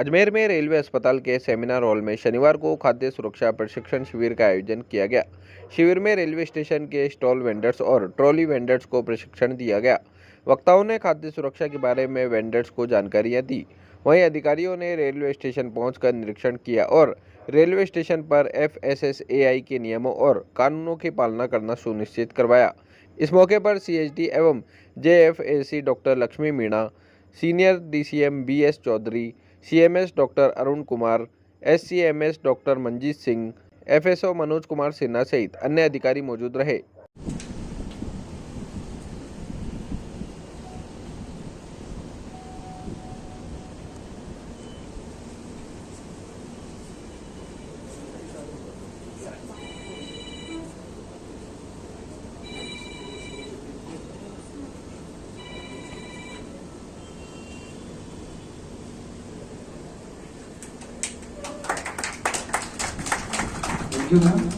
अजमेर में रेलवे अस्पताल के सेमिनार हॉल में शनिवार को खाद्य सुरक्षा प्रशिक्षण शिविर का आयोजन किया गया। शिविर में रेलवे स्टेशन के स्टॉल वेंडर्स और ट्रॉली वेंडर्स को प्रशिक्षण दिया गया। वक्ताओं ने खाद्य सुरक्षा के बारे में वेंडर्स को जानकारियां दी। वहीं अधिकारियों ने रेलवे स्टेशन पहुंचकर निरीक्षण किया और रेलवे स्टेशन पर FSSAI के नियमों और कानूनों की पालना करना सुनिश्चित करवाया। इस मौके पर CHD एवं JFAC doctor Lakshmi Meena, senior DCM BS Chaudhary, CMS doctor Arun Kumar, SCMS doctor Manjeet Singh, FSO Manoj Kumar Sinha सहित अन्य अधिकारी मौजूद रहे। Thank you, ma'am.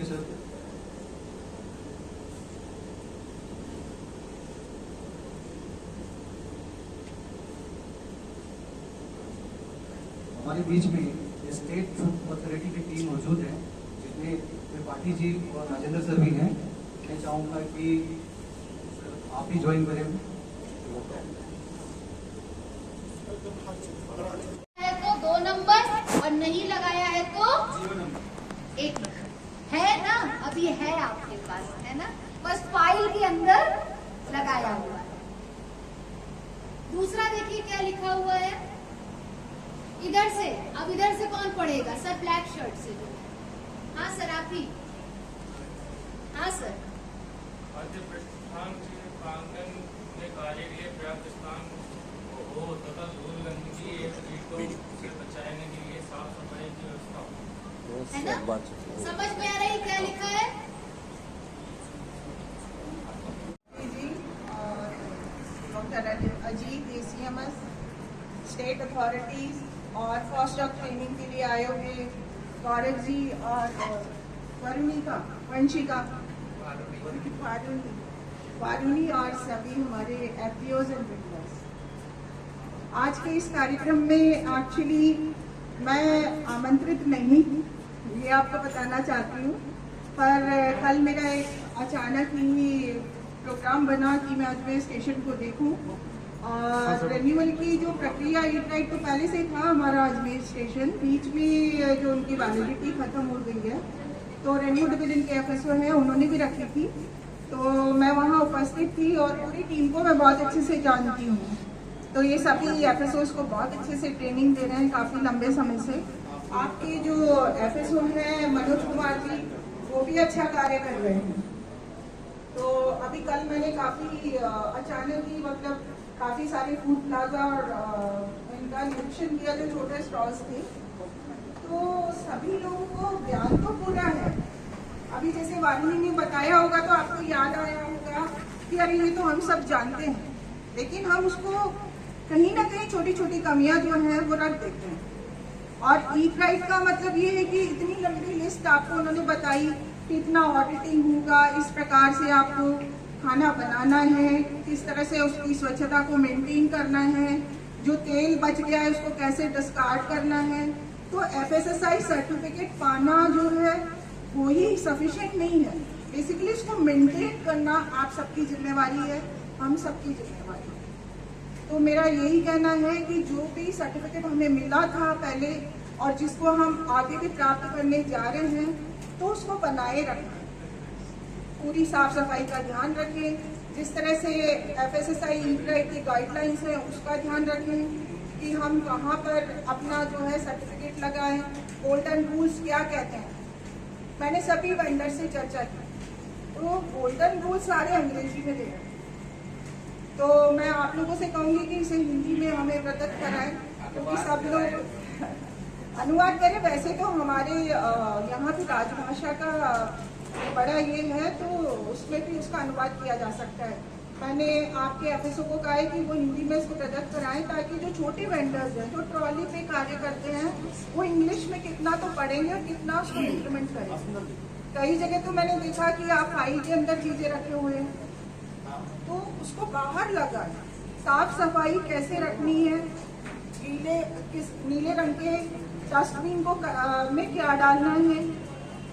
Sir. हमारे बीच में स्टेट फूड अथॉरिटी की टीम मौजूद है, जिसमें त्रिपाठी जी और राजेंद्र सर भी हैं। मैं चाहूँगा कि आप भी ज्वाइन करें। है तो 2 नंबर और नहीं लगाया है तो 0 नंबर। 1 नंबर है ना। अभी है आपके पास, है ना, बस फाइल के अंदर लगाया हुआ है। दूसरा देखिए क्या लिखा हुआ है इधर से। अब इधर से कौन पढ़ेगा सर? ब्लैक शर्ट से जो है। हाँ सर, आप ही। हाँ सर। खाद्य प्रतिष्ठान के प्रांगण में कार्य के लिए पर्याप्त स्थान हो तथा धूल गंदगी एवं कीटों से बचाने के लिए साफ सफाई की व्यवस्था हो। है ना? समझ में आ रही क्या लिखा है? Doctor Ajit ACMS state authorities और फर्स्ट ऑफ ट्रेनिंग के लिए आए हुए गौरव जी और वारुणी और सभी हमारे FPOs एंड विटनेस। आज के इस कार्यक्रम में एक्चुअली मैं आमंत्रित नहीं थी, ये आपको बताना चाहती हूँ, पर कल मेरा एक अचानक ही प्रोग्राम बना कि मैं अजमेर स्टेशन को देखूं। और रेन्यूअल की जो प्रक्रिया ईट-राइट तो पहले से था हमारा अजमेर स्टेशन, बीच में जो उनकी वैलिडिटी खत्म हो गई है, तो रेन्यू डिवीजन के FSO हैं, उन्होंने भी रखी थी, तो मैं वहाँ उपस्थित थी और पूरी टीम को मैं बहुत अच्छे से जानती हूँ। तो ये सभी FSOs को बहुत अच्छे से ट्रेनिंग दे रहे हैं काफ़ी लंबे समय से। आपके जो FSO हैं मनोज कुमार जी, वो भी अच्छा कार्य कर रहे हैं। तो अभी कल मैंने काफ़ी अचानक ही मतलब काफ़ी सारे फूड प्लाजा और इनका निरीक्षण किया जो छोटे स्टॉल्स थे, तो सभी लोगों को ज्ञान तो पूरा है। अभी जैसे वारुणी ने बताया होगा तो आपको याद आया होगा कि अरे ये तो हम सब जानते हैं, लेकिन हम उसको कहीं ना कहीं छोटी छोटी कमियां जो हैं वो रख देते हैं। और ईट राइट का मतलब ये है कि इतनी लंबी लिस्ट आपको उन्होंने बताई कि इतना ऑडिटिंग होगा, इस प्रकार से आपको खाना बनाना है, किस तरह से उसकी स्वच्छता को मेंटेन करना है, जो तेल बच गया है उसको कैसे डिस्कार्ड करना है। तो FSSAI सर्टिफिकेट पाना जो है वो ही सफिशिएंट नहीं है, बेसिकली उसको मेंटेन करना आप सबकी जिम्मेवारी है, हम सबकी जिम्मेवारी है। तो मेरा यही कहना है कि जो भी सर्टिफिकेट हमें मिला था पहले और जिसको हम आगे भी प्राप्त करने जा रहे हैं, तो उसको बनाए रखें, पूरी साफ सफाई का ध्यान रखें, जिस तरह से FSSAI ईट-राइट की गाइडलाइंस है उसका ध्यान रखें कि हम कहाँ पर अपना जो है सर्टिफिकेट लगाएं, गोल्डन रूल्स क्या कहते हैं। मैंने सभी वेंडर से चर्चा की, तो गोल्डन रूल्स सारे अंग्रेजी में दे रहे हैं, तो मैं आप लोगों से कहूँगी कि इसे हिंदी में हमें प्रदत्त कराएं, क्योंकि सब लोग अनुवाद करें। वैसे तो हमारे यहाँ भी राजभाषा का बड़ा ये है, तो उसमें भी उसका अनुवाद किया जा सकता है। मैंने आपके एफएसओ को कहा है कि वो हिंदी में इसको प्रदत्त कराएं, ताकि जो छोटे वेंडर्स हैं जो ट्रॉली पे कार्य करते हैं वो इंग्लिश में कितना तो पढ़ेंगे और कितना उसको इम्प्लीमेंट करेंगे। कई जगह तो मैंने देखा कि आप फाइल के अंदर चीजें रखे हुए हैं, तो उसको बाहर लगाएं। साफ सफाई कैसे रखनी है, नीले रंग के डस्टबिन को में क्या डालना है,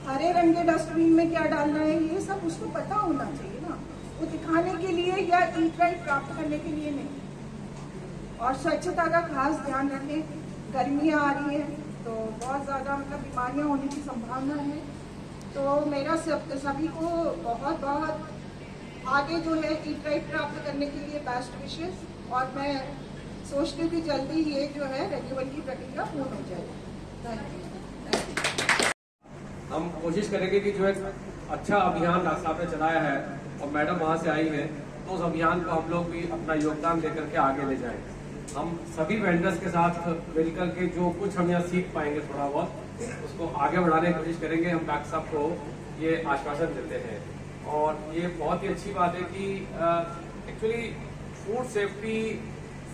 हरे रंग के डस्टबिन में क्या डालना है, ये सब उसको पता होना चाहिए ना, वो दिखाने के लिए या ईट-राइट प्राप्त करने के लिए नहीं। और स्वच्छता का खास ध्यान रखें। गर्मियाँ आ रही है तो बहुत ज़्यादा बीमारियाँ होने की संभावना है। तो मेरा सभी को बहुत बहुत आगे जो है ईट-राइट प्राप्त करने के लिए बेस्ट विशेस, और मैं सोचती हूँ कि जल्दी ये जो है रेन्यूअल की प्रक्रिया पूर्ण हो जाएगी। हम कोशिश करेंगे कि जो एक अच्छा अभियान डॉक्टर साहब ने चलाया है और मैडम वहाँ से आई है, तो उस अभियान को हम लोग भी अपना योगदान देकर के आगे ले जाएं। हम सभी वेंडर्स के साथ मिलकर के जो कुछ हम यहाँ सीख पाएंगे थोड़ा बहुत, उसको आगे बढ़ाने की कोशिश करेंगे। हम डॉक्टर साहब को ये आश्वासन देते हैं। और ये बहुत ही अच्छी बात है कि एक्चुअली फूड सेफ्टी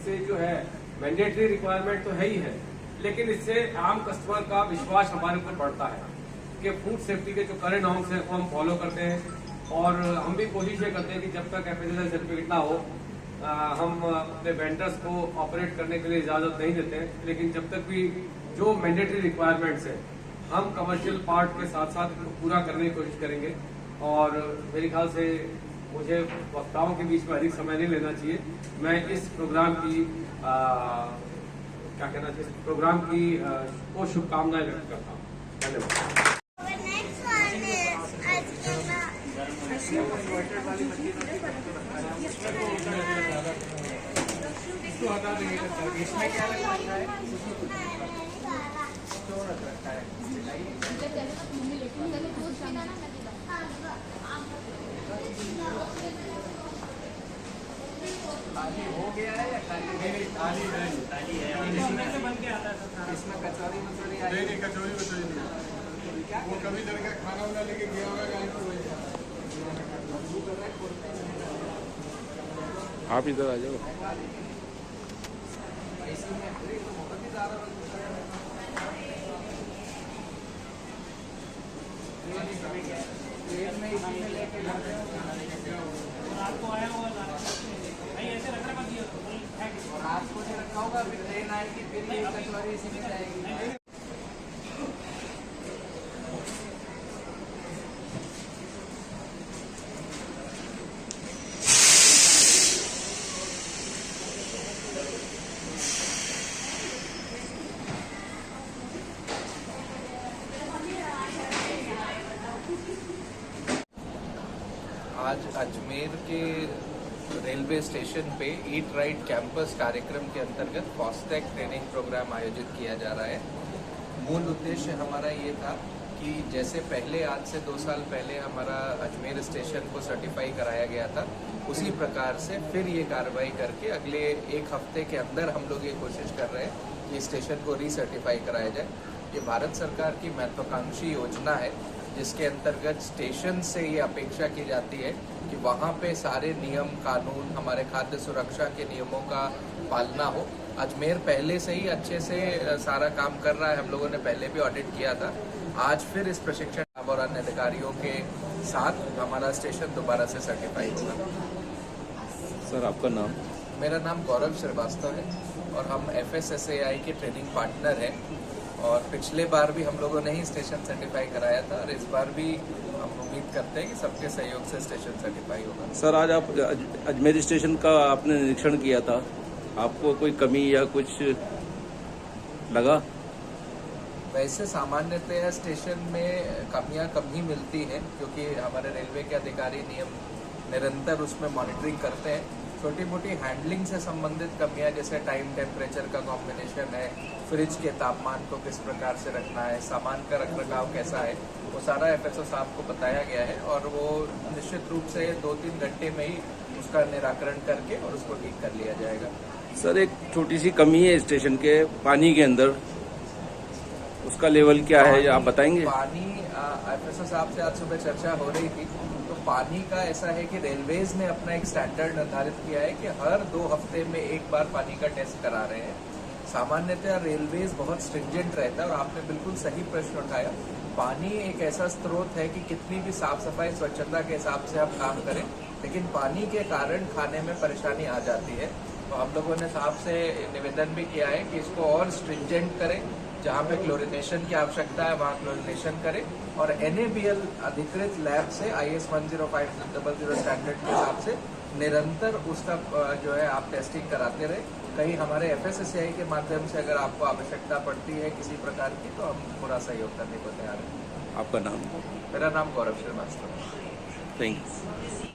से जो है मैंडेटरी रिक्वायरमेंट तो है ही है, लेकिन इससे आम कस्टमर का विश्वास हमारे ऊपर बढ़ता है कि फूड सेफ्टी के जो करंट नॉर्म्स हैं वो हम फॉलो करते हैं। और हम भी कोशिश ये करते हैं कि जब तक FSSAI सर्टिफिकेट ना हो हम अपने वेंडर्स को ऑपरेट करने के लिए इजाज़त नहीं देते हैं। लेकिन जब तक भी जो मैंडेटरी रिक्वायरमेंट्स है हम कमर्शियल पार्ट के साथ साथ पूरा करने की कोशिश करेंगे। और मेरे ख्याल से मुझे वक्ताओं के बीच में अधिक समय नहीं लेना चाहिए। मैं इस प्रोग्राम की क्या कहना चाहिए, इस प्रोग्राम की को शुभकामनाएं व्यक्त करता हूँ। धन्यवाद। हो गया है या खाली है? इसमें कचौरी मचौरी नहीं, कचौरी वचौरी नहीं। वो कभी लड़का खाना वाना लेके गया होगा। आप इधर आ जाओ। ट्रेन में इसी में लेके जाते हो, रात को आया हुआ नहीं, ऐसे रख रखा दिया और रात को जो रखा होगा, फिर ट्रेन आएगी, फिर ये कचौरी इसी में जाएगी। आज अजमेर के रेलवे स्टेशन पे ईट राइट कैंपस कार्यक्रम के अंतर्गत फास्टैग ट्रेनिंग प्रोग्राम आयोजित किया जा रहा है। मूल उद्देश्य हमारा ये था कि जैसे पहले आज से 2 साल पहले हमारा अजमेर स्टेशन को सर्टिफाई कराया गया था, उसी प्रकार से फिर ये कार्रवाई करके अगले 1 हफ्ते के अंदर हम लोग ये कोशिश कर रहे हैं कि स्टेशन को रीसर्टिफाई कराया जाए। ये भारत सरकार की महत्वाकांक्षी योजना है, जिसके अंतर्गत स्टेशन से ये अपेक्षा की जाती है कि वहाँ पे सारे नियम कानून, हमारे खाद्य सुरक्षा के नियमों का पालना हो। अजमेर पहले से ही अच्छे से सारा काम कर रहा है, हम लोगों ने पहले भी ऑडिट किया था। आज फिर इस प्रशिक्षण और अन्य अधिकारियों के साथ हमारा स्टेशन दोबारा से सर्टिफाई होगा। सर आपका नाम? मेरा नाम गौरव श्रीवास्तव है और हम FSSAI के ट्रेनिंग पार्टनर हैं। और पिछले बार भी हम लोगों ने ही स्टेशन सर्टिफाई कराया था और इस बार भी हम उम्मीद करते हैं कि सबके सहयोग से स्टेशन सर्टिफाई होगा। सर आज आप अजमेर स्टेशन का आपने निरीक्षण किया था, आपको कोई कमी या कुछ लगा? वैसे सामान्यतः स्टेशन में कमियां कम ही मिलती हैं, क्योंकि हमारे रेलवे के अधिकारी नियम निरंतर उसमें मॉनिटरिंग करते हैं। छोटी मोटी हैंडलिंग से संबंधित कमियां, जैसे टाइम टेम्परेचर का कॉम्बिनेशन है, फ्रिज के तापमान को किस प्रकार से रखना है, सामान का रखरखाव कैसा है, वो सारा FSO साहब को बताया गया है और वो निश्चित रूप से 2-3 घंटे में ही उसका निराकरण करके और उसको ठीक कर लिया जाएगा। सर एक छोटी सी कमी है स्टेशन के पानी के अंदर, उसका लेवल क्या है आप बताएंगे? पानी FSO साहब से आज सुबह चर्चा हो रही थी, तो पानी का ऐसा है कि रेलवेज ने अपना एक स्टैंडर्ड निर्धारित किया है कि हर 2 हफ्ते में एक बार पानी का टेस्ट करा रहे हैं। सामान्यतः रेलवेज बहुत स्ट्रिंजेंट रहता है और आपने बिल्कुल सही प्रश्न उठाया। पानी एक ऐसा स्रोत है कि कितनी भी साफ सफाई स्वच्छता के हिसाब से हम काम करें, लेकिन पानी के कारण खाने में परेशानी आ जाती है। तो हम लोगों ने साहब से निवेदन भी किया है कि इसको और स्ट्रिंजेंट करें, जहाँ पे क्लोरिनेशन की आवश्यकता है वहाँ क्लोरिनेशन करें और NABL अधिकृत लैब से IS 10500 स्टैंडर्ड के हिसाब से निरंतर उसका जो है आप टेस्टिंग कराते रहे। कहीं हमारे FSSAI के माध्यम से अगर आपको आवश्यकता पड़ती है किसी प्रकार की, तो हम पूरा सहयोग करने को तैयार हैं। आपका नाम? मेरा नाम गौरव श्रीवास्तव। Thank you.